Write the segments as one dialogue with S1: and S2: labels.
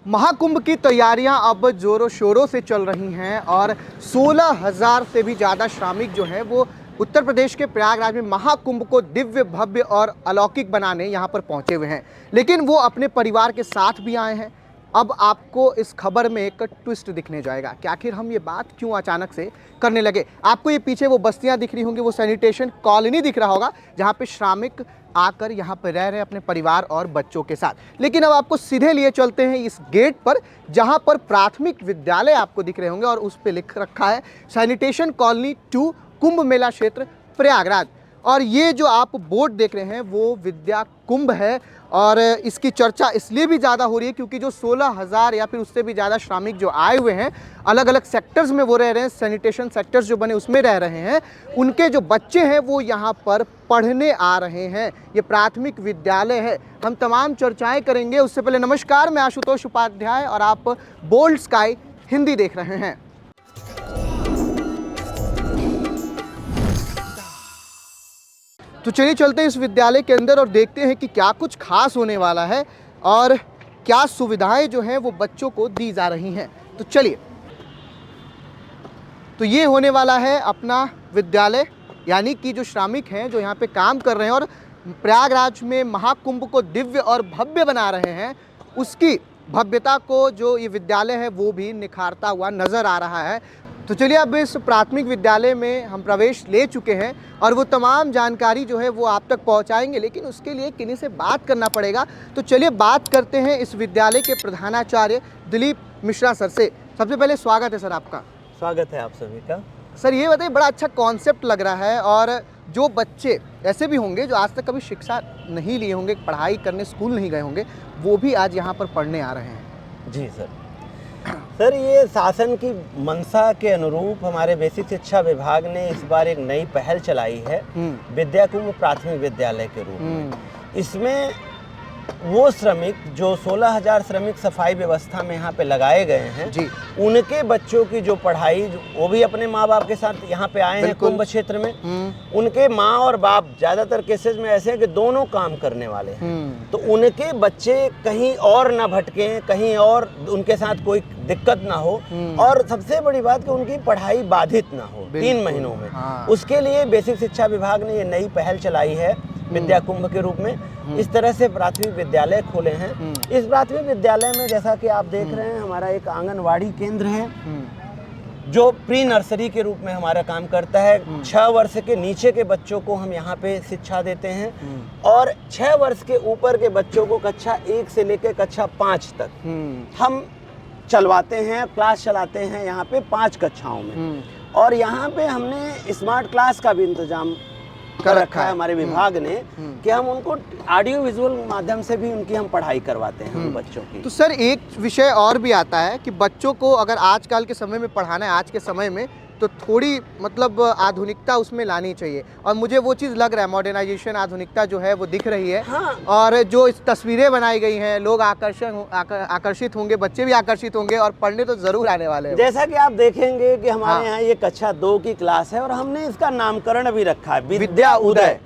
S1: महाकुंभ की तैयारियां अब जोरों शोरों से चल रही हैं और 16,000 से भी ज़्यादा श्रमिक जो हैं वो उत्तर प्रदेश के प्रयागराज में महाकुंभ को दिव्य भव्य और अलौकिक बनाने यहाँ पर पहुँचे हुए हैं। लेकिन वो अपने परिवार के साथ भी आए हैं। अब आपको इस खबर में एक ट्विस्ट दिखने जाएगा कि आखिर हम ये बात क्यों अचानक से करने लगे। आपको ये पीछे वो बस्तियां दिख रही होंगी, वो सैनिटेशन कॉलोनी दिख रहा होगा जहाँ पे श्रमिक आकर यहाँ पर रह रहे हैं अपने परिवार और बच्चों के साथ। लेकिन अब आपको सीधे लिए चलते हैं इस गेट पर जहाँ पर प्राथमिक विद्यालय आपको दिख रहे होंगे और उस पर लिख रखा है सैनिटेशन कॉलोनी 2 कुंभ मेला क्षेत्र प्रयागराज। और ये जो आप बोर्ड देख रहे हैं वो विद्या कुंभ है और इसकी चर्चा इसलिए भी ज़्यादा हो रही है क्योंकि जो 16,000 या फिर उससे भी ज़्यादा श्रमिक जो आए हुए हैं, अलग अलग सेक्टर्स में वो रह रहे हैं, सैनिटेशन सेक्टर्स जो बने उसमें रह रहे हैं, उनके जो बच्चे हैं वो यहाँ पर पढ़ने आ रहे हैं। ये प्राथमिक विद्यालय है। हम तमाम चर्चाएँ करेंगे। उससे पहले नमस्कार, मैं आशुतोष उपाध्याय और आप बोल्ड स्काई हिंदी देख रहे हैं। तो चलिए चलते हैं इस विद्यालय के अंदर और देखते हैं कि क्या कुछ खास होने वाला है और क्या सुविधाएं जो हैं वो बच्चों को दी जा रही हैं। तो चलिए, तो ये होने वाला है अपना विद्यालय, यानी कि जो श्रमिक हैं जो यहाँ पे काम कर रहे हैं और प्रयागराज में महाकुंभ को दिव्य और भव्य बना रहे हैं, उसकी भव्यता को जो ये विद्यालय है वो भी निखारता हुआ नज़र आ रहा है। तो चलिए, अब इस प्राथमिक विद्यालय में हम प्रवेश ले चुके हैं और वो तमाम जानकारी जो है वो आप तक पहुंचाएंगे, लेकिन उसके लिए किन्हीं से बात करना पड़ेगा। तो चलिए बात करते हैं इस विद्यालय के प्रधानाचार्य दिलीप मिश्रा सर से। सबसे पहले स्वागत है सर आपका।
S2: स्वागत है आप सभी का।
S1: सर ये बताइए, बड़ा अच्छा कॉन्सेप्ट लग रहा है और जो बच्चे ऐसे भी होंगे जो आज तक कभी शिक्षा नहीं लिए होंगे, पढ़ाई करने स्कूल नहीं गए होंगे, वो भी आज यहाँ पर पढ़ने आ रहे हैं।
S2: जी सर, ये शासन की मंशा के अनुरूप हमारे बेसिक शिक्षा विभाग ने इस बार एक नई पहल चलाई है विद्या कुंभ प्राथमिक विद्यालय के रूप में। इसमें वो श्रमिक जो 16,000 श्रमिक सफाई व्यवस्था में यहाँ पे लगाए गए हैं जी, उनके बच्चों की जो पढ़ाई, वो भी अपने माँ बाप के साथ यहाँ पे आए हैं कुंभ क्षेत्र में। उनके माँ और बाप ज्यादातर केसेस में ऐसे हैं कि दोनों काम करने वाले हैं, तो उनके बच्चे कहीं और ना भटकें, कहीं और उनके साथ कोई दिक्कत ना हो और सबसे बड़ी बात कि उनकी पढ़ाई बाधित ना हो 3 महीनों में। उसके लिए बेसिक शिक्षा विभाग ने ये नई पहल चलाई है विद्या कुंभ के रूप में। इस तरह से प्राथमिक विद्यालय खोले हैं। इस प्राथमिक विद्यालय में जैसा कि आप देख रहे हैं, हमारा एक आंगनवाड़ी केंद्र है जो प्री नर्सरी के रूप में हमारा काम करता है। 6 वर्ष के नीचे के बच्चों को हम यहाँ पे शिक्षा देते हैं और 6 वर्ष के ऊपर के बच्चों को कक्षा 1 से लेकर कक्षा 5 तक हम चलवाते हैं, क्लास चलाते हैं यहाँ पे 5 कक्षाओं में। और यहाँ पे हमने स्मार्ट क्लास का भी इंतजाम कर रखा है हमारे विभाग ने कि हम उनको ऑडियो विजुअल माध्यम से भी उनकी हम पढ़ाई करवाते हैं बच्चों की।
S1: तो सर एक विषय और भी आता है कि बच्चों को अगर आजकल के समय में पढ़ाना है, आज के समय में, तो थोड़ी मतलब आधुनिकता उसमें लानी चाहिए और मुझे वो चीज़ लग रहा है, मॉडर्नाइजेशन, आधुनिकता जो है वो दिख रही है। और जो इस तस्वीरें बनाई गई हैं, लोग आकर्षित होंगे, बच्चे भी आकर्षित होंगे और पढ़ने तो ज़रूर आने वाले हैं।
S2: जैसा कि आप देखेंगे कि हमारे यहाँ ये कक्षा 2 की क्लास है और हमने इसका नामकरण भी रखा है विद्या उदय।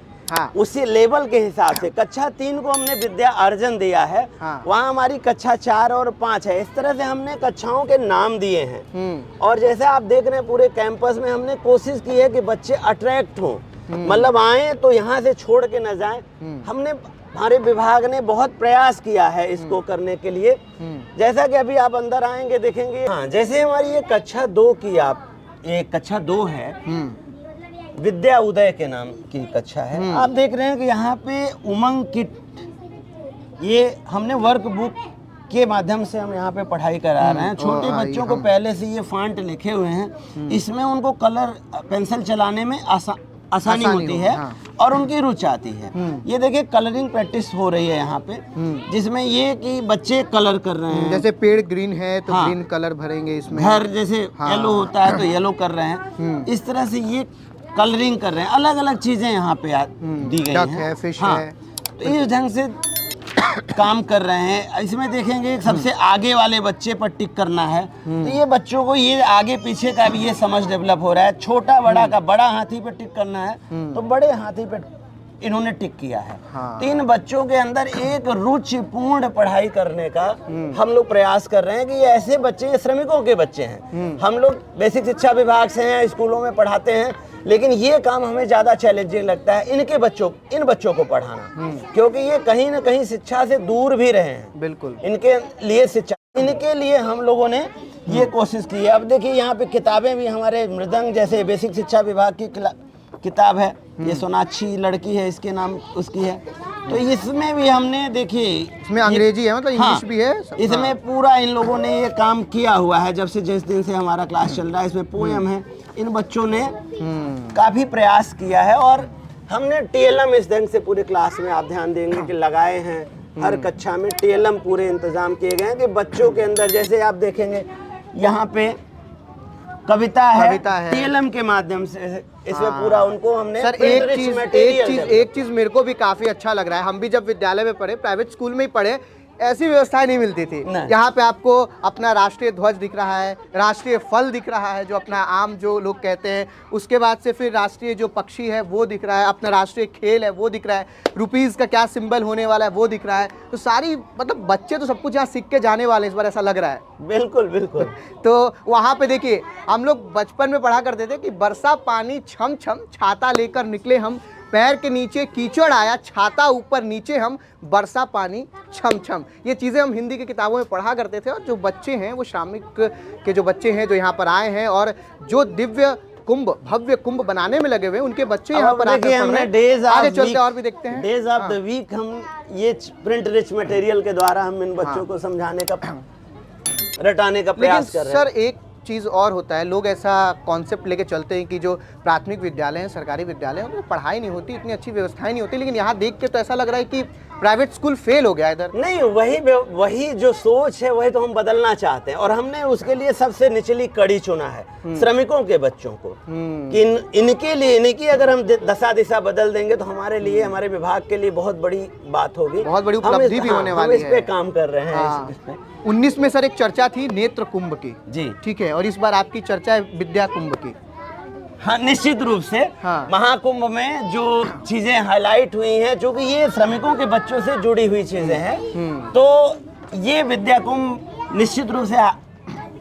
S2: उसी लेवल के हिसाब से कक्षा 3 को हमने विद्या अर्जन दिया है। वहाँ हमारी कक्षा 4 और 5 है। इस तरह से हमने कक्षाओं के नाम दिए हैं। और जैसे आप देख रहे हैं पूरे कैंपस में हमने कोशिश की है कि बच्चे अट्रैक्ट हों, मतलब आए तो यहाँ से छोड़ के न जाएं। हमने, हमारे विभाग ने बहुत प्रयास किया है इसको करने के लिए। जैसा कि अभी आप अंदर आएंगे देखेंगे, जैसे हमारी ये कक्षा 2 की, आप ये कक्षा 2 है, विद्या उदय के नाम की कक्षा है। आप देख रहे हैं कि यहाँ पे उमंग किट, ये हमने वर्क बुक के माध्यम से हम यहाँ पे पढ़ाई करा रहे हैं। छोटे बच्चों को पहले से ये फॉन्ट लिखे हुए हैं, इसमें उनको कलर पेंसिल चलाने में आसानी होती है और उनकी रुचि आती है। ये देखिए कलरिंग प्रैक्टिस हो रही है यहाँ पे, जिसमें ये कि बच्चे कलर कर रहे हैं।
S1: जैसे पेड़ ग्रीन है तो ग्रीन कलर भरेंगे इसमें,
S2: घर जैसे येलो होता है तो येलो कर रहे हैं। इस तरह से ये कलरिंग कर रहे हैं, अलग अलग चीजें यहाँ पे दी गई हैं।
S1: फिश है,
S2: तो इस ढंग से काम कर रहे हैं। इसमें देखेंगे सबसे आगे वाले बच्चे पर टिक करना है, तो ये बच्चों को ये आगे पीछे का भी ये समझ डेवलप हो रहा है। छोटा बड़ा का, बड़ा हाथी पे टिक करना है तो बड़े हाथी पे इन्होंने टिक किया है।
S1: हाँ।
S2: तो इन बच्चों के अंदर एक रुचिपूर्ण पढ़ाई करने का हम लोग प्रयास कर रहे हैं कि ये ऐसे बच्चे, ये श्रमिकों के बच्चे हैं। हम लोग बेसिक शिक्षा विभाग से हैं, स्कूलों में पढ़ाते हैं, लेकिन ये काम हमें ज़्यादा चैलेंजिंग लगता है इन बच्चों को पढ़ाना, क्योंकि ये कहीं ना कहीं शिक्षा से दूर भी रहे हैं।
S1: बिल्कुल।
S2: इनके लिए शिक्षा, इनके लिए हम लोगों ने ये कोशिश की है। अब देखिए यहाँ पे किताबें भी हमारे मृदंग जैसे बेसिक शिक्षा विभाग की किताब है, ये सोनाक्षी लड़की है, इसके नाम उसकी है। तो इसमें भी हमने देखिए,
S1: इसमें अंग्रेजी है, मतलब इंग्लिश भी है।
S2: इसमें पूरा इन लोगों ने ये काम किया हुआ है जब से जिस दिन से हमारा क्लास चल रहा है। इसमें पोएम है, इन बच्चों ने काफी प्रयास किया है और हमने टीएलएम इस ढंग से पूरे क्लास में आप ध्यान देंगे कि लगाए हैं। हर कक्षा में टीएलएम पूरे इंतजाम किए गए हैं कि बच्चों के अंदर, जैसे आप देखेंगे यहाँ पे कविता है टीएलएम के माध्यम से, इसमें पूरा उनको हमने
S1: सर एक चीज मेरे को भी काफी अच्छा लग रहा है। हम भी जब विद्यालय में पढ़े, प्राइवेट स्कूल में ही पढ़े, ऐसी व्यवस्थाएं नहीं मिलती थी। यहाँ पे आपको अपना राष्ट्रीय ध्वज दिख रहा है, राष्ट्रीय फल दिख रहा है जो अपना आम जो लोग कहते हैं, उसके बाद से फिर राष्ट्रीय जो पक्षी है वो दिख रहा है, अपना राष्ट्रीय खेल है वो दिख रहा है, रुपीस का क्या सिंबल होने वाला है वो दिख रहा है। तो सारी मतलब बच्चे तो सब कुछ यहाँ सीख के जाने वाले हैं इस बार, ऐसा लग रहा है।
S2: बिल्कुल बिल्कुल।
S1: तो वहाँ पे देखिए, हम लोग बचपन में पढ़ा करते थे कि बरसा पानी छम छम, छाता लेकर निकले हम, पैर के नीचे कीचड़ आया, छाता ऊपर नीचे हम, बरसा पानी छम छम। ये चीज़ें हम हिंदी की किताबों में पढ़ा करते थे। और जो बच्चे हैं वो श्रमिक के जो बच्चे हैं जो यहाँ पर आए हैं और जो दिव्य कुंभ, भव्य कुंभ बनाने में लगे हुए हैं, उनके बच्चे यहाँ पर आके
S2: हमने डेज
S1: आगे चलते और भी देखते हैं।
S2: डेज ऑफ द वीक हम ये प्रिंट रिच मटेरियल के द्वारा हम इन बच्चों को समझाने का, रटाने का प्रयास कर रहे हैं।
S1: सर एक चीज़ और होता है, लोग ऐसा कॉन्सेप्ट लेके चलते हैं कि जो प्राथमिक विद्यालय हैं, सरकारी विद्यालय हैं, उनमें पढ़ाई नहीं होती, इतनी अच्छी व्यवस्थाएं नहीं होती, लेकिन यहाँ देख के तो ऐसा लग रहा है कि प्राइवेट स्कूल फेल हो गया इधर।
S2: नहीं, वही जो सोच है वही तो हम बदलना चाहते हैं और हमने उसके लिए सबसे निचली कड़ी चुना है, श्रमिकों के बच्चों को, कि इनके लिए, इनकी अगर हम दशा दिशा बदल देंगे तो हमारे लिए, हमारे विभाग के लिए बहुत बड़ी बात होगी,
S1: बहुत बड़ी उपलब्धि भी होने वाली है।
S2: हम इस पे काम कर रहे हैं।
S1: 19 में सर एक चर्चा थी नेत्र कुंभ की,
S2: जी
S1: ठीक है, और इस बार आपकी चर्चा है विद्या कुंभ की।
S2: हाँ, निश्चित रूप से।
S1: हाँ।
S2: महाकुंभ में जो चीजें हाईलाइट हुई हैं, जो कि ये श्रमिकों के बच्चों से जुड़ी हुई चीजें हैं, तो ये विद्या कुंभ निश्चित रूप से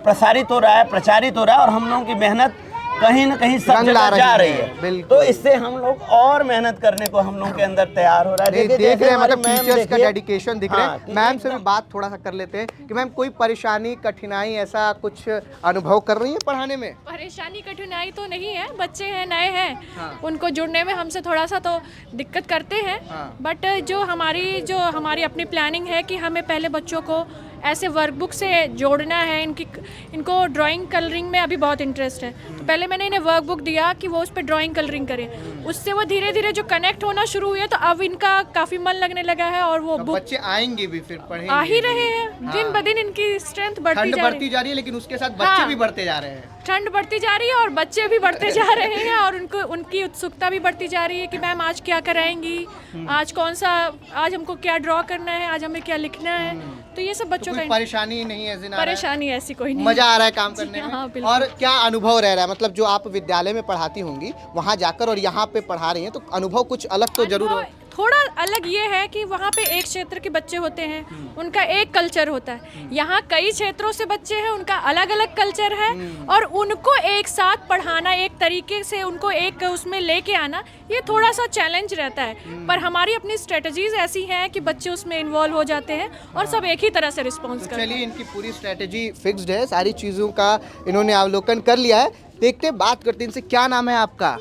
S2: प्रसारित हो रहा है, प्रचारित हो रहा है और हम लोगों की मेहनत कहीं ना कहीं सब जगह जा रही है। तो इससे हम लोग और मेहनत करने को हम लोग के अंदर तैयार हो रहा है।
S1: देख रहे हैं, मतलब टीचर्स का डेडिकेशन दिख रहा है। मैम से भी बात थोड़ा सा कर लेते हैं कि मैम कोई परेशानी, कठिनाई ऐसा कुछ अनुभव कर रही है पढ़ाने में?
S3: परेशानी कठिनाई तो नहीं है, बच्चे हैं, नए हैं, उनको जुड़ने में हमसे थोड़ा सा तो दिक्कत करते हैं, बट जो हमारी अपनी प्लानिंग है कि हमें पहले बच्चों को ऐसे वर्कबुक से जोड़ना है। इनको ड्राइंग कलरिंग में अभी बहुत इंटरेस्ट है, तो पहले मैंने इन्हें वर्कबुक दिया कि वो उस पर ड्राइंग कलरिंग करें, उससे वो धीरे धीरे जो कनेक्ट होना शुरू हुए, तो अब इनका काफ़ी मन लगने लगा है और वो बुक
S1: बच्चे आएंगे भी, फिर पढ़ेंगे,
S3: आ ही रहे हैं। दिन ब दिन इनकी स्ट्रेंथ बढ़ती जा रही है,
S1: लेकिन उसके साथ बच्चे भी बढ़ते जा रहे हैं।
S3: ठंड बढ़ती जा रही है और बच्चे भी बढ़ते जा रहे हैं और उनकी उत्सुकता भी बढ़ती जा रही है कि मैम आज क्या कराएंगी, आज हमको क्या ड्रॉ करना है, आज हमें क्या लिखना है। तो ये सब बच्चों का
S1: परेशानी नहीं है,
S3: परेशानी ऐसी कोई नहीं,
S1: मजा आ रहा है काम करने में।
S3: हाँ,
S1: और क्या अनुभव रह रहा है, मतलब जो आप विद्यालय में पढ़ाती होंगी वहाँ जाकर और यहाँ पे पढ़ा रही हैं, तो अनुभव कुछ अलग तो जरूर हो।
S3: थोड़ा अलग ये है कि वहाँ पे एक क्षेत्र के बच्चे होते हैं, उनका एक कल्चर होता है। यहाँ कई क्षेत्रों से बच्चे हैं, उनका अलग अलग कल्चर है और उनको एक साथ पढ़ाना, एक तरीके से उनको एक उसमें लेके आना, ये थोड़ा सा चैलेंज रहता है। पर हमारी अपनी स्ट्रेटजीज ऐसी हैं कि बच्चे उसमें इन्वॉल्व हो जाते हैं और सब एक ही तरह से रिस्पॉन्स करते हैं।
S1: चलिए, इनकी पूरी स्ट्रेटजी फिक्स्ड है, सारी चीज़ों का इन्होंने अवलोकन कर लिया है। देखते बात करते हैं इनसे। क्या नाम है आपका?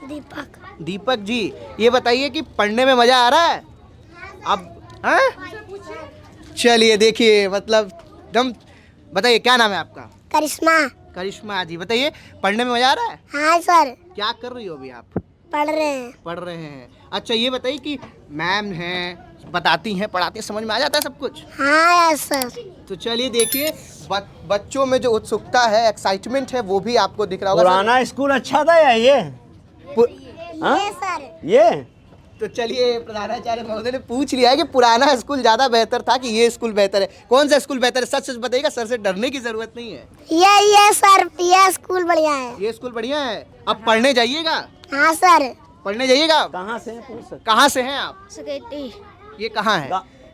S4: दीपक।
S1: दीपक जी, ये बताइए कि पढ़ने में मजा आ रहा है अब? चलिए देखिए, मतलब एकदम, बताइए क्या नाम है आपका?
S4: करिश्मा।
S1: करिश्मा जी, बताइए पढ़ने में मजा आ रहा है?
S4: हाँ सर।
S1: क्या कर रही हो अभी आप?
S4: पढ़ रहे हैं।
S1: पढ़ रहे हैं। अच्छा, ये बताइए कि मैम हैं, बताती हैं, पढ़ाती हैं, समझ में आ जाता है सब कुछ?
S4: हाँ सर।
S1: तो चलिए देखिए, बच्चों में जो उत्सुकता है, एक्साइटमेंट है, वो भी आपको दिख रहा होगा।
S2: पुराना स्कूल अच्छा था या ये
S4: सर?
S2: ये
S1: तो चलिए, प्रधानाचार्य महोदय ने पूछ लिया है कि पुराना स्कूल ज्यादा बेहतर था कि ये स्कूल बेहतर है। कौन सा स्कूल बेहतर है? सच सच बताइएगा, सर से डरने की जरूरत नहीं है।
S4: ये सर, ये स्कूल बढ़िया है।
S1: ये स्कूल बढ़िया है। अब पढ़ने जाइएगा?
S4: हाँ सर।
S1: पढ़ने जाइएगा आप?
S2: कहाँ से हैं पूछ सकते
S1: कहाँ से हैं आप?
S4: सेक्रेटरी
S1: ये कहाँ है?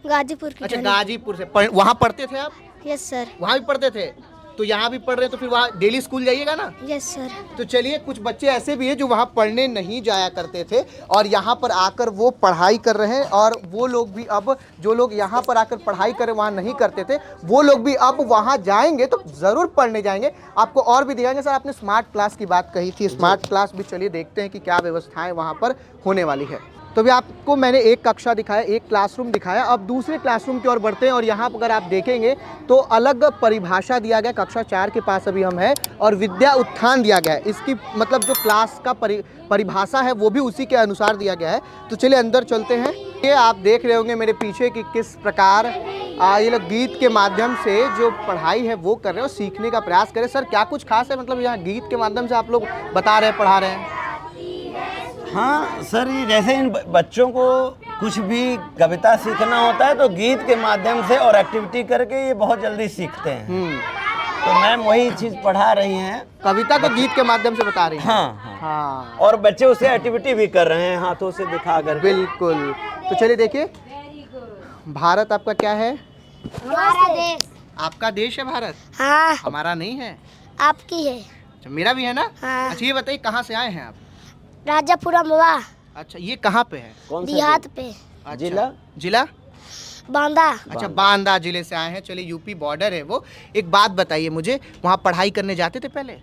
S4: गाजीपुर की
S1: अच्छा, गाजीपुर से। वहाँ पढ़ते थे आप?
S4: Yes sir.
S1: वहाँ भी पढ़ते थे? तो यहाँ भी पढ़ रहे हैं, तो फिर वहाँ डेली स्कूल जाइएगा ना?
S4: Yes sir.
S1: तो चलिए, कुछ बच्चे ऐसे भी हैं जो वहाँ पढ़ने नहीं जाया करते थे और यहाँ पर आकर वो पढ़ाई कर रहे हैं, और वो लोग भी अब, जो लोग यहाँ पर आकर पढ़ाई कर वहाँ नहीं करते थे, वो लोग भी अब वहाँ जाएंगे तो ज़रूर पढ़ने जाएंगे। आपको और भी दिखाएंगे। सर, आपने स्मार्ट क्लास की बात कही थी, स्मार्ट क्लास भी चलिए देखते हैं कि क्या व्यवस्थाएँ वहाँ पर होने वाली है। तो भी आपको मैंने एक कक्षा दिखाया, एक क्लासरूम दिखाया, अब दूसरे क्लासरूम की ओर बढ़ते हैं। और यहाँ पर अगर आप देखेंगे तो अलग परिभाषा दिया गया, कक्षा 4 के पास अभी हम हैं, और विद्या उत्थान दिया गया है। इसकी मतलब जो क्लास का परिभाषा है वो भी उसी के अनुसार दिया गया है। तो चलिए अंदर चलते हैं। ये आप देख रहे होंगे मेरे पीछे कि किस प्रकार ये लोग गीत के माध्यम से जो पढ़ाई है वो कर रहे हैं और सीखने का प्रयास करें। सर, क्या कुछ खास है, मतलब यहाँ गीत के माध्यम से आप लोग बता रहे हैं, पढ़ा रहे हैं?
S2: हाँ सर, ये जैसे इन बच्चों को कुछ भी कविता सीखना होता है तो गीत के माध्यम से और एक्टिविटी करके ये बहुत जल्दी सीखते हैं। तो मैम वही चीज़ पढ़ा रही हैं,
S1: कविता को गीत के माध्यम से बता रही हैं।
S2: हाँ। और बच्चे उसे एक्टिविटी भी कर रहे हैं हाथों से दिखा कर।
S1: बिल्कुल। तो चलिए देखिए, भारत आपका क्या है?
S4: हमारा देश।
S1: आपका देश है भारत?
S4: हाँ।
S1: हमारा नहीं है।
S4: आपकी है।
S1: अच्छा, मेरा भी है ना?
S4: हाँ।
S1: अच्छा, ये बताइए कहाँ से आए हैं आप?
S4: राजापुरम हुआ।
S1: अच्छा, ये कहाँ पे है?
S2: कौन सा
S4: देहात पे।
S1: अच्छा,
S2: जिला?
S1: जिला?
S4: बांदा।
S1: अच्छा, बांदा जिले से आए हैं। चलिए, यूपी बॉर्डर है वो। एक बात बताइए मुझे, वहाँ पढ़ाई करने जाते थे पहले?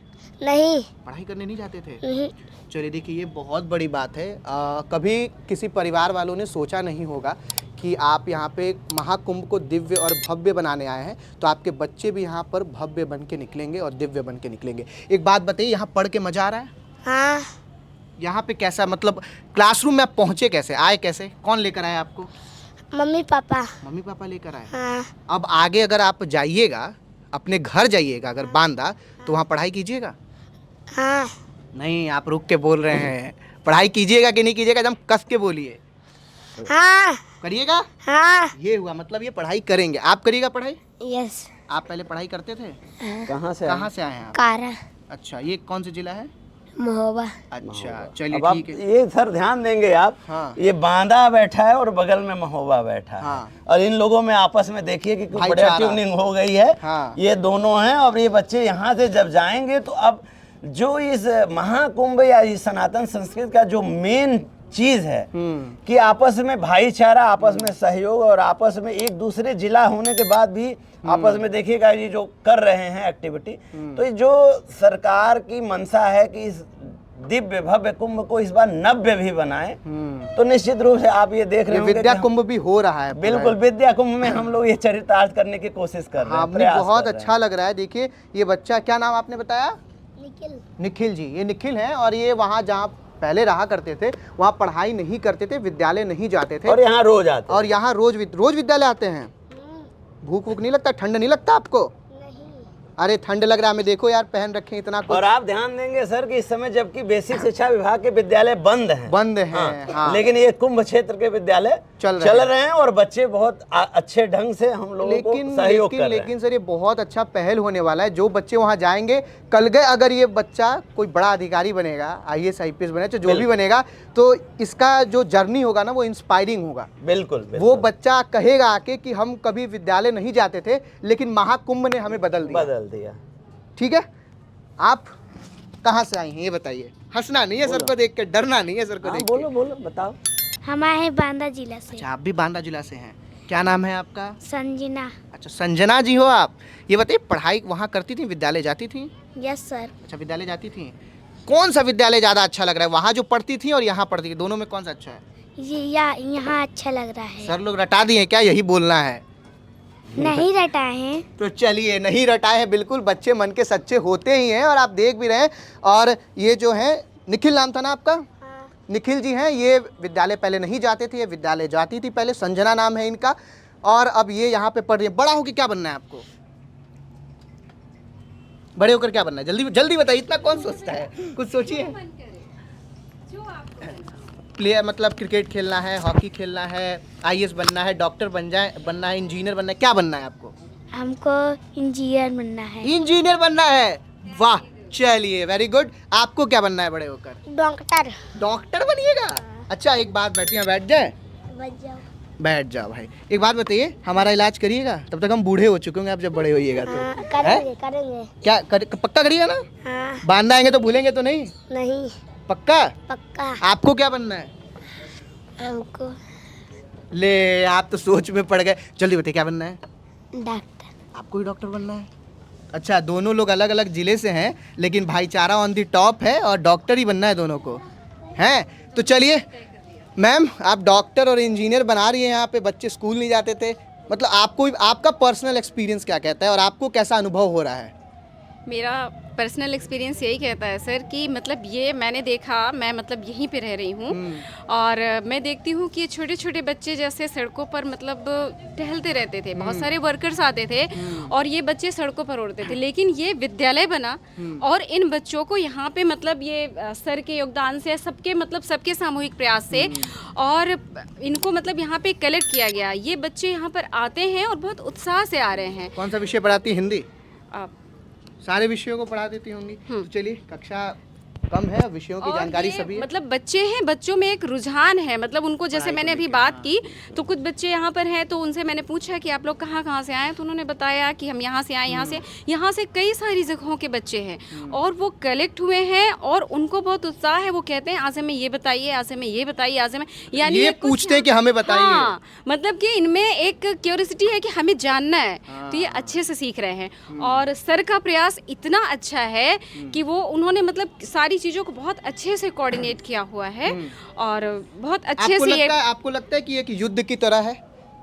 S4: नहीं।
S1: पढ़ाई करने नहीं जाते थे?
S4: नहीं।
S1: चलिए देखिए, ये बहुत बड़ी बात है। कभी किसी परिवार वालों ने सोचा नहीं होगा कि आप यहाँ पे महाकुंभ को दिव्य और भव्य बनाने आए हैं, तो आपके बच्चे भी यहाँ पर भव्य बन के निकलेंगे और दिव्य बन के निकलेंगे। एक बात बताइए, यहाँ पढ़ के मज़ा आ रहा है?
S4: हाँ।
S1: यहाँ पे कैसा, मतलब क्लासरूम में आप पहुँचे कैसे, आए कैसे, कौन लेकर आए आपको?
S4: Mummy papa.
S1: मम्मी पापा लेकर आए?
S4: हाँ।
S1: अब आगे अगर आप जाइएगा, अपने घर जाइएगा अगर बांदा, तो वहाँ पढ़ाई कीजिएगा?
S4: हाँ।
S1: नहीं, आप रुक के बोल रहे हैं। पढ़ाई कीजिएगा कि नहीं कीजिएगा, एकदम कस के बोलिए।
S4: हाँ।
S1: करिएगा?
S4: हाँ।
S1: ये हुआ, मतलब ये पढ़ाई करेंगे। आप करिएगा पढ़ाई?
S4: यस।
S1: आप पहले पढ़ाई करते थे?
S2: कहाँ से?
S1: कहाँ से आए हैं आप?
S4: कारा।
S1: अच्छा, ये कौन सा जिला है?
S4: महोबा।
S1: अच्छा, चलिए
S2: अब आप
S1: ठीक है।
S2: ये सर ध्यान देंगे आप।
S1: हाँ।
S2: ये बांदा बैठा है और बगल में महोबा बैठा है।
S1: हाँ।
S2: और इन लोगों में आपस में देखिए कि बढ़िया
S1: भाईचारा।
S2: ट्यूनिंग हो गई है।
S1: हाँ।
S2: ये दोनों हैं, और ये बच्चे यहाँ से जब जाएंगे तो अब जो इस महाकुंभ या इस सनातन संस्कृति का जो मेन चीज है कि आपस में भाईचारा, आपस में सहयोग, और आपस में एक दूसरे जिला होने के बाद भी आपस में देखिएगा ये जो कर रहे हैं एक्टिविटी। तो ये जो सरकार की मंशा है कि इस दिव्य भव्य कुंभ को इस बार नव्य भी बनाए, तो निश्चित रूप से आप ये देख रहे होंगे
S1: विद्या
S2: कि
S1: कुंभ भी हो रहा है।
S2: बिल्कुल विद्या कुंभ में हम लोग ये चरितार्थ करने की कोशिश कर रहे हैं।
S1: आपने
S2: प्रयास
S1: बहुत
S2: कर रहे
S1: अच्छा लग रहा है। देखिए, ये बच्चा, क्या नाम आपने बताया?
S4: निखिल।
S1: निखिल जी। ये निखिल हैं, और ये वहाँ जहाँ पहले रहा करते थे वहाँ पढ़ाई नहीं करते थे, विद्यालय नहीं जाते
S2: हैं।
S1: थे,
S2: और यहाँ रोज आते हैं।
S1: और यहाँ रोज विद्यालय आते हैं। भूख वूख नहीं लगता, ठंड नहीं लगता आपको? अरे ठंड लग रहा है, हमें देखो यार, पहन रखे इतना कुछ।
S2: और आप ध्यान देंगे सर कि इस समय जबकि बेसिक शिक्षा विभाग के विद्यालय बंद हैं,
S1: बंद हैं, हाँ।
S2: लेकिन ये कुंभ क्षेत्र के विद्यालय चल रहे हैं और बच्चे बहुत अच्छे ढंग से हम लोगों को सहयोग कर रहे हैं।
S1: लेकिन सर, ये बहुत अच्छा पहल होने वाला है। जो बच्चे वहाँ जाएंगे, कल गए अगर ये बच्चा कोई बड़ा अधिकारी बनेगा, IAS IPS बने, तो जो भी बनेगा, तो इसका जो जर्नी होगा ना, वो इंस्पायरिंग होगा।
S2: बिल्कुल।
S1: वो बच्चा कहेगा आके कि हम कभी विद्यालय नहीं जाते थे, लेकिन महाकुंभ ने हमें बदल दिया। ठीक है, आप कहाँ से आई हैं ये बताइए। हंसना नहीं है सर को देख के, डरना नहीं है सर को देख के।
S2: बोलो बोलो, बताओ।
S4: हम आए हैं बांदा जिला से।
S1: अच्छा, आप भी बांदा जिला से हैं। क्या नाम है आपका?
S4: संजना।
S1: अच्छा, संजना जी हो आप। ये बताइए, पढ़ाई वहाँ करती थी, विद्यालय जाती थी?
S4: Yes sir.
S1: अच्छा, विद्यालय जाती थी। कौन सा विद्यालय ज़्यादा अच्छा लग रहा है, वहाँ जो पढ़ती थी और यहाँ पढ़ती थी, दोनों में कौन सा अच्छा है?
S4: ये यहाँ अच्छा लग रहा है।
S1: सर लोग रटा दिए क्या, यही बोलना है?
S4: नहीं रटाए हैं।
S1: तो चलिए, नहीं रटाए हैं, बिल्कुल बच्चे मन के सच्चे होते ही हैं, और आप देख भी रहे हैं। और ये जो है, निखिल नाम था ना आपका?
S4: हाँ।
S1: निखिल जी हैं, ये विद्यालय पहले नहीं जाते थे, ये विद्यालय जाती थी पहले। संजना नाम है इनका, और अब ये यहाँ पे पढ़ रही है। बड़ा होकर क्या बनना है आपको? बड़े होकर क्या बनना है? जल्दी जल्दी बताइए, इतना कौन सोचता है, कुछ सोचिए। प्लेयर, मतलब क्रिकेट खेलना है, हॉकी खेलना है, IAS बनना है, डॉक्टर बनना है, इंजीनियर बनना है, क्या बनना है आपको?
S4: हमको इंजीनियर बनना है।
S1: इंजीनियर बनना है, वाह। चलिए वेरी गुड। आपको क्या बनना है बड़े होकर?
S4: डॉक्टर।
S1: डॉक्टर बनिएगा? अच्छा एक बात, बैठिए, बैठ जाए,
S4: बच जाओ।
S1: बैठ जाओ भाई। एक बात बताइए, हमारा इलाज करिएगा? तब तक हम बूढ़े हो चुके होंगे, आप जब बड़े होइएगा तो।
S4: हाँ,
S1: हैं?
S4: करेंगे।
S1: क्या पक्का करिएगा ना?
S4: हाँ।
S1: बांधना आएंगे तो भूलेंगे तो नहीं?
S4: नहीं।
S1: पक्का?
S4: पक्का।
S1: आपको क्या बनना है?
S4: हमको
S1: ले, आप तो सोच में पड़ गए। जल्दी बताइए क्या बनना है?
S4: डॉक्टर।
S1: आपको भी डॉक्टर बनना है? अच्छा, दोनों लोग अलग अलग जिले से हैं, लेकिन भाईचारा ऑन दी टॉप है और डॉक्टर ही बनना है दोनों को, हैं? तो चलिए मैम, आप डॉक्टर और इंजीनियर बना रही हैं, यहाँ पे बच्चे स्कूल नहीं जाते थे, मतलब आपको, आपका पर्सनल एक्सपीरियंस क्या कहता है और आपको कैसा अनुभव हो रहा है?
S5: मेरा पर्सनल एक्सपीरियंस यही कहता है सर कि मतलब ये मैंने देखा, मैं मतलब यहीं पे रह रही हूँ और मैं देखती हूँ कि छोटे छोटे बच्चे जैसे सड़कों पर मतलब टहलते रहते थे, बहुत सारे वर्कर्स आते थे और ये बच्चे सड़कों पर उड़ते थे, लेकिन ये विद्यालय बना और इन बच्चों को यहाँ पे मतलब ये सर के योगदान से, सबके मतलब सबके सामूहिक प्रयास से और इनको मतलब यहाँ पे कलेक्ट किया गया। ये बच्चे यहाँ पर आते हैं और बहुत उत्साह से आ रहे हैं।
S1: कौन सा विषय पढ़ाती है? हिंदी?
S5: आप
S1: सारे विषयों को पढ़ा देती होंगी। तो चलिए, कक्षा कम है, विषयों की
S5: और
S1: जानकारी
S5: ये
S1: सभी है।
S5: मतलब बच्चे हैं, बच्चों में एक रुझान है, मतलब उनको जैसे मैंने अभी बात की तो कुछ बच्चे यहाँ पर हैं तो उनसे मैंने पूछा कि आप लोग कहाँ से आए, तो उन्होंने बताया कि हम यहाँ से आए, यहाँ से कई सारी जगहों के बच्चे हैं और वो कलेक्ट हुए हैं और उनको बहुत उत्साह है। वो कहते हैं आज हमें ये बताइए, आज हमें ये बताइए, आज हमें, यानी
S1: ये
S5: कुछ
S1: पूछते हैं कि हमें बताइए।
S5: हाँ, मतलब कि इनमें एक क्यूरियोसिटी है कि हमें जानना है, तो ये अच्छे से सीख रहे हैं और सर का प्रयास इतना अच्छा है कि वो उन्होंने मतलब सारी चीज़ों को बहुत अच्छे से कोऑर्डिनेट किया हुआ है और बहुत अच्छे से ये
S1: आपको लगता है कि एक युद्ध की तरह है?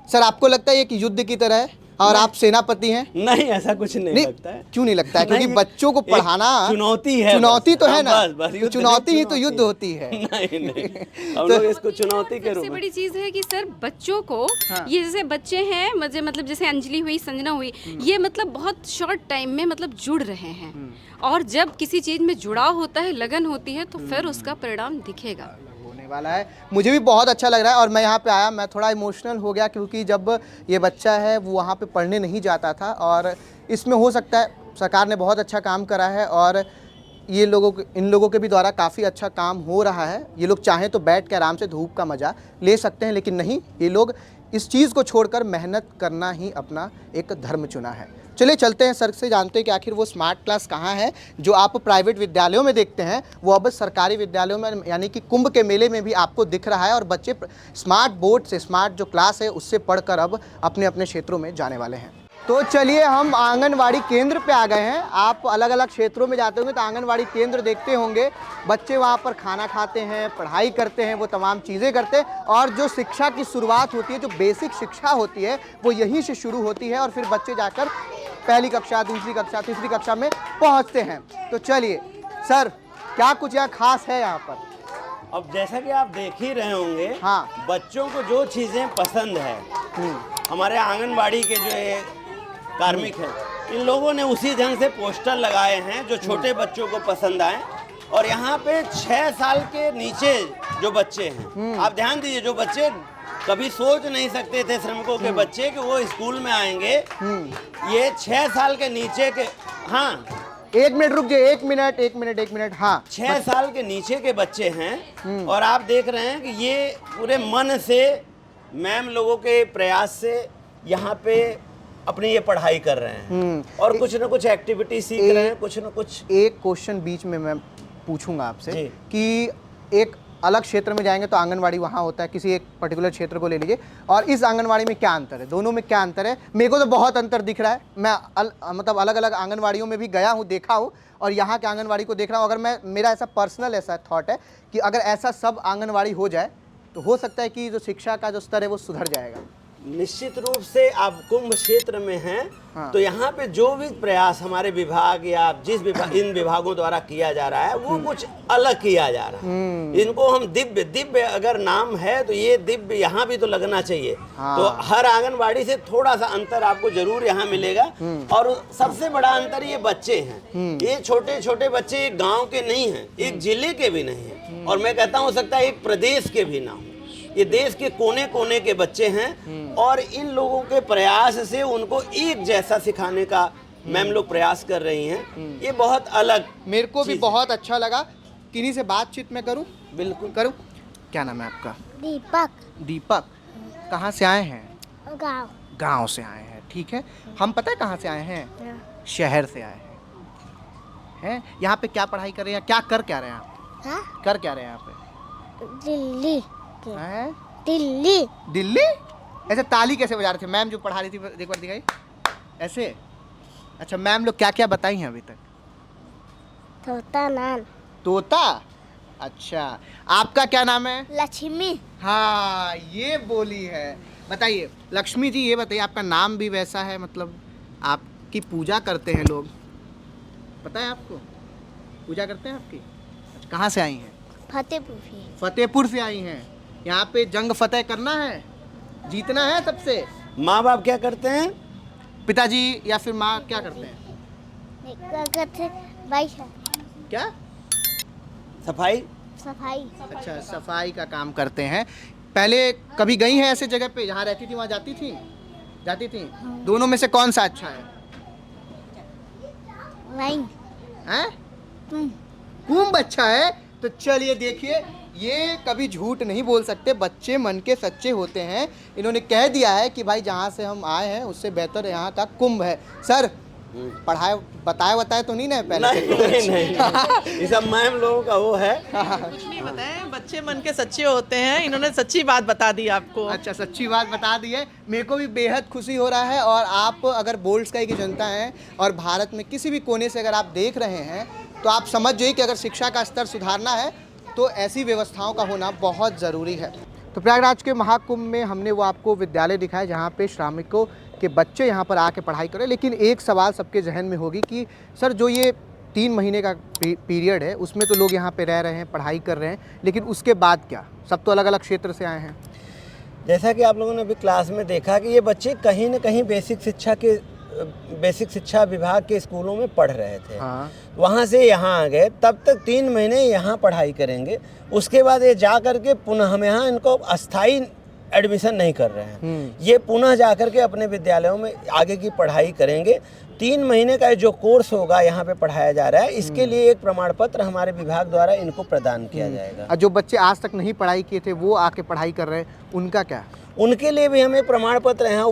S1: सर, आपको लगता है ये कि युद्ध की तरह है और आप सेनापति हैं?
S2: नहीं, ऐसा कुछ नहीं लगता है।
S1: क्यों नहीं लगता है? क्योंकि
S2: नहीं,
S1: बच्चों को
S2: एक
S1: पढ़ाना
S2: चुनौती है,
S1: चुनौती तो है ना,
S2: बस
S1: तो चुनौती ही तो युद्ध होती है।
S2: नहीं, हम लोग इसको चुनौती के रूप
S5: सबसे
S2: में।
S5: बड़ी चीज है कि सर बच्चों को ये जैसे बच्चे हैं मतलब जैसे अंजलि हुई, संजना हुई, ये मतलब बहुत शॉर्ट टाइम में मतलब जुड़ रहे हैं और जब किसी चीज में जुड़ाव होता है, लगन होती है, तो फिर उसका परिणाम दिखेगा,
S1: होने वाला है। मुझे भी बहुत अच्छा लग रहा है और मैं यहाँ पे आया, मैं थोड़ा इमोशनल हो गया क्योंकि जब ये बच्चा है वो वहाँ पे पढ़ने नहीं जाता था और इसमें हो सकता है सरकार ने बहुत अच्छा काम करा है और ये इन लोगों के भी द्वारा काफ़ी अच्छा काम हो रहा है। ये लोग चाहें तो बैठ के आराम से धूप का मज़ा ले सकते हैं, लेकिन नहीं, ये लोग इस चीज़ को छोड़कर मेहनत करना ही अपना एक धर्म चुना है। चलिए चलते हैं, सर से जानते हैं कि आखिर वो स्मार्ट क्लास कहाँ है जो आप प्राइवेट विद्यालयों में देखते हैं, वो अब सरकारी विद्यालयों में यानी कि कुंभ के मेले में भी आपको दिख रहा है और बच्चे स्मार्ट बोर्ड से, स्मार्ट जो क्लास है उससे पढ़कर अब अपने अपने क्षेत्रों में जाने वाले हैं। तो चलिए हम आंगनवाड़ी केंद्र पे आ गए हैं। आप अलग अलग क्षेत्रों में जाते होंगे तो आंगनवाड़ी केंद्र देखते होंगे, बच्चे वहाँ पर खाना खाते हैं, पढ़ाई करते हैं, वो तमाम चीज़ें करते हैं और जो शिक्षा की शुरुआत होती है, जो बेसिक शिक्षा होती है, वो यहीं से शुरू होती है और फिर बच्चे जाकर पहली कक्षा, दूसरी कक्षा, तीसरी कक्षा में पहुँचते हैं। तो चलिए सर, क्या कुछ यहाँ खास है यहाँ पर?
S2: अब जैसा कि आप देख ही रहे होंगे,
S1: हाँ,
S2: बच्चों को जो चीज़ें पसंद है, हमारे आंगनबाड़ी के जो ये कार्मिक हैं, इन लोगों ने उसी ढंग से पोस्टर लगाए हैं जो छोटे बच्चों को पसंद आए और यहाँ पे 6 साल के नीचे जो बच्चे हैं, आप ध्यान दीजिए, जो बच्चे कभी सोच नहीं सकते थे, श्रमिकों के बच्चे, कि वो स्कूल में आएंगे, ये 6 साल के नीचे के, हाँ,
S1: एक मिनट रुक जाइए, एक मिनट, हाँ,
S2: 6 साल के नीचे के बच्चे हैं और आप देख रहे हैं कि ये पूरे मन से मैम लोगों के प्रयास से यहाँ पे अपनी ये पढ़ाई कर रहे हैं और कुछ ना कुछ एक्टिविटी सीख रहे हैं, कुछ ना कुछ।
S1: एक क्वेश्चन बीच में मैं पूछूंगा आपसे कि एक अलग क्षेत्र में जाएंगे तो आंगनवाड़ी वहाँ होता है, किसी एक पर्टिकुलर क्षेत्र को ले लीजिए, और इस आंगनवाड़ी में क्या अंतर है? दोनों में क्या अंतर है? मेरे को तो बहुत अंतर दिख रहा है। मैं मतलब अलग अलग आंगनवाड़ियों में भी गया हूँ, देखा हूँ और यहाँ के आंगनवाड़ी को देख रहा हूँ। अगर मेरा ऐसा पर्सनल ऐसा थॉट है कि अगर ऐसा सब आंगनवाड़ी हो जाए तो हो सकता है कि जो शिक्षा का जो स्तर है वो सुधर जाएगा।
S2: निश्चित रूप से आप कुंभ क्षेत्र में हैं, तो यहाँ पे जो भी प्रयास हमारे विभाग या जिस इन विभागों द्वारा किया जा रहा है वो कुछ अलग किया जा रहा है। इनको हम दिव्य अगर नाम है तो ये दिव्य यहाँ भी तो लगना चाहिए। तो हर आंगनबाड़ी से थोड़ा सा अंतर आपको जरूर यहाँ मिलेगा और सबसे बड़ा अंतर ये बच्चे हैं। ये छोटे छोटे बच्चे एक गाँव के नहीं हैं, एक जिले के भी नहीं है और मैं कहता हूँ हो सकता है एक प्रदेश के भी ना हो। ये देश के कोने कोने के बच्चे हैं और इन लोगों के प्रयास से उनको एक जैसा सिखाने का मैम लोग प्रयास कर रही हैं, ये बहुत अलग
S1: मेरे को भी
S2: चीज़ है।
S1: बहुत अच्छा लगा। किन्हीं से बातचीत मैं करूं?
S2: बिल्कुल
S1: करूं। क्या नाम है आपका?
S4: दीपक
S1: दीपक। कहाँ से आए हैं?
S4: गाँव
S1: गांव से आए हैं, ठीक है। हम पता है कहाँ से आए हैं? शहर से आए हैं। यहाँ पे क्या पढ़ाई कर रहे हैं, क्या कर क्या रहे हैं आप?
S4: हाँ
S1: कर क्या रहे हैं यहाँ पे?
S4: दिल्ली के
S1: हैं?
S4: दिल्ली
S1: दिल्ली? ऐसे ताली कैसे बजा रहे थे? मैम जो पढ़ा रही थी एक बार दिखाई ऐसे। अच्छा, मैम लोग क्या क्या बताई हैं अभी तक?
S4: तोता नाम
S1: तोता। अच्छा, आपका क्या नाम है?
S4: लक्ष्मी
S1: हाँ, ये बोली है। बताइए लक्ष्मी जी, ये बताइए आपका नाम भी वैसा है, मतलब आपकी पूजा करते हैं लोग, पता है आपको? पूजा करते हैं आपकी? अच्छा, कहाँ से आई हैं?
S4: फतेहपुर भी
S1: फतेहपुर से आई हैं। यहाँ पे जंग फतेह करना है, जीतना है सबसे।
S2: माँ बाप क्या करते हैं?
S1: पिताजी या फिर माँ क्या करते हैं?
S4: क्या करते भाई
S1: क्या?
S2: सफाई।
S4: सफाई
S1: अच्छा, सफाई का काम करते हैं। पहले कभी गई हैं ऐसे जगह पे जहाँ रहती थी, वहाँ जाती थी? जाती थी। दोनों में से कौन सा अच्छा है?
S4: नहीं
S1: हैं?
S4: तुम
S1: कुंभ अच्छा है। तो चलिए देखिए, ये कभी झूठ नहीं बोल सकते, बच्चे मन के सच्चे होते हैं। इन्होंने कह दिया है कि भाई जहाँ से हम आए हैं उससे बेहतर यहाँ का कुंभ है। सर, पढ़ाए बताए तो नहीं ना पहले
S2: नहीं
S1: से?
S2: नहीं, ये सब मैम लोगों का वो है।
S6: कुछ नहीं बताए, बच्चे मन के सच्चे होते हैं। इन्होंने सच्ची बात बता दी आपको।
S1: अच्छा, सच्ची बात बता दी है। मेरे को भी बेहद खुशी हो रहा है। और आप अगर बोल्ड स्काई की जनता हैं और भारत में किसी भी कोने से अगर आप देख रहे हैं तो आप समझ जाइए कि अगर शिक्षा का स्तर सुधारना है तो ऐसी व्यवस्थाओं का होना बहुत ज़रूरी है। तो प्रयागराज के महाकुंभ में हमने वो आपको विद्यालय दिखाया जहाँ पे श्रमिकों के बच्चे यहाँ पर आके पढ़ाई करें। लेकिन एक सवाल सबके जहन में होगी कि सर, जो ये 3 महीने का पीरियड है उसमें तो लोग यहाँ पे रह रहे हैं, पढ़ाई कर रहे हैं, लेकिन उसके बाद क्या? सब तो अलग अलग क्षेत्र से आए हैं।
S2: जैसा कि आप लोगों ने अभी क्लास में देखा कि ये बच्चे कहीं न कहीं बेसिक शिक्षा विभाग के स्कूलों में पढ़ रहे थे।
S1: हाँ।
S2: वहाँ से यहाँ आ गए, तब तक 3 महीने यहाँ पढ़ाई करेंगे। उसके बाद ये जा करके पुनः हम यहाँ इनको अस्थाई एडमिशन नहीं कर रहे हैं, ये पुनः जा करके अपने विद्यालयों में आगे की पढ़ाई करेंगे। 3 महीने का जो कोर्स होगा यहाँ पे पढ़ाया जा रहा है, इसके लिए एक प्रमाण पत्र हमारे विभाग द्वारा इनको प्रदान किया जाएगा।
S1: और जो बच्चे आज तक नहीं पढ़ाई किए थे वो आके पढ़ाई कर रहे हैं, उनका क्या?
S2: उनके लिए भी हम एक प्रमाण पत्र यहाँ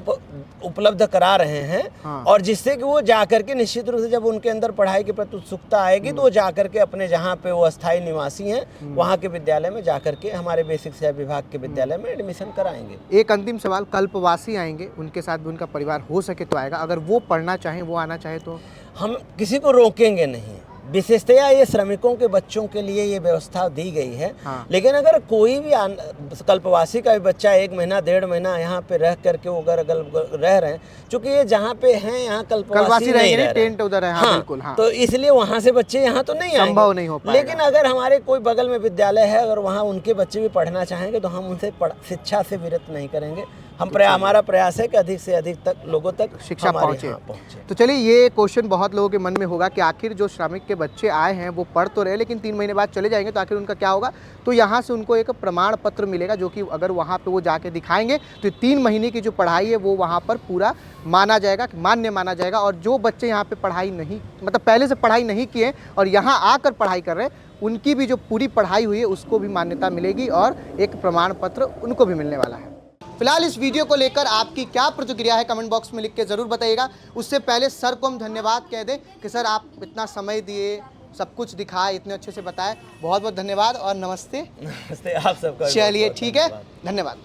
S2: उपलब्ध करा रहे हैं।
S1: हाँ।
S2: और जिससे कि वो जा करके निश्चित रूप से जब उनके अंदर पढ़ाई के प्रति उत्सुकता आएगी तो वो जा करके अपने जहाँ पे वो अस्थायी निवासी हैं वहाँ के विद्यालय में जा करके हमारे बेसिक शिक्षा विभाग के विद्यालय में एडमिशन कराएंगे।
S1: एक अंतिम सवाल, कल्पवासी आएंगे, उनके साथ भी उनका परिवार हो सके तो आएगा, अगर वो पढ़ना चाहें, वो आना चाहे तो?
S2: हम किसी को रोकेंगे नहीं। विशेषतया ये श्रमिकों के बच्चों के लिए ये व्यवस्था दी गई है।
S1: हाँ।
S2: लेकिन अगर कोई भी कल्पवासी का भी बच्चा 1 महीना 1.5 महीना यहाँ पे रह करके वो अगर रह रहे हैं, चूंकि ये जहाँ पे हैं यहाँ कल्पवासी नहीं रह रहे,
S1: टेंट उधर है। हाँ, बिल्कुल। हाँ।
S2: तो इसलिए वहाँ से बच्चे यहाँ तो नहीं आएंगे,
S1: संभव नहीं हो पाएगा।
S2: लेकिन अगर हमारे कोई बगल में विद्यालय है, अगर वहाँ उनके बच्चे भी पढ़ना चाहेंगे तो हम उनसे शिक्षा से विरत नहीं करेंगे। हमारा प्रयास है कि अधिक से अधिक तक लोगों तक
S1: शिक्षा पहुँचे। तो चलिए, ये क्वेश्चन बहुत लोगों के मन में होगा कि आखिर जो श्रमिक के बच्चे आए हैं वो पढ़ तो रहे लेकिन 3 महीने बाद चले जाएंगे, तो आखिर उनका क्या होगा? तो यहाँ से उनको एक प्रमाण पत्र मिलेगा जो कि अगर वहाँ पे वो जाके दिखाएंगे तो 3 महीने की जो पढ़ाई है वो वहाँ पर पूरा माना जाएगा, मान्य माना जाएगा। और जो बच्चे यहाँ पे पढ़ाई नहीं, मतलब पहले से पढ़ाई नहीं किए और यहाँ आकर पढ़ाई कर रहे हैं, उनकी भी जो पूरी पढ़ाई हुई है उसको भी मान्यता मिलेगी और एक प्रमाण पत्र उनको भी मिलने वाला है। फिलहाल इस वीडियो को लेकर आपकी क्या प्रतिक्रिया है कमेंट बॉक्स में लिख के ज़रूर बताइएगा। उससे पहले सर को हम धन्यवाद कह दें कि सर आप इतना समय दिए, सब कुछ दिखाए, इतने अच्छे से बताए, बहुत बहुत धन्यवाद और नमस्ते।
S2: नमस्ते आप सबका।
S1: चलिए ठीक है, धन्यवाद।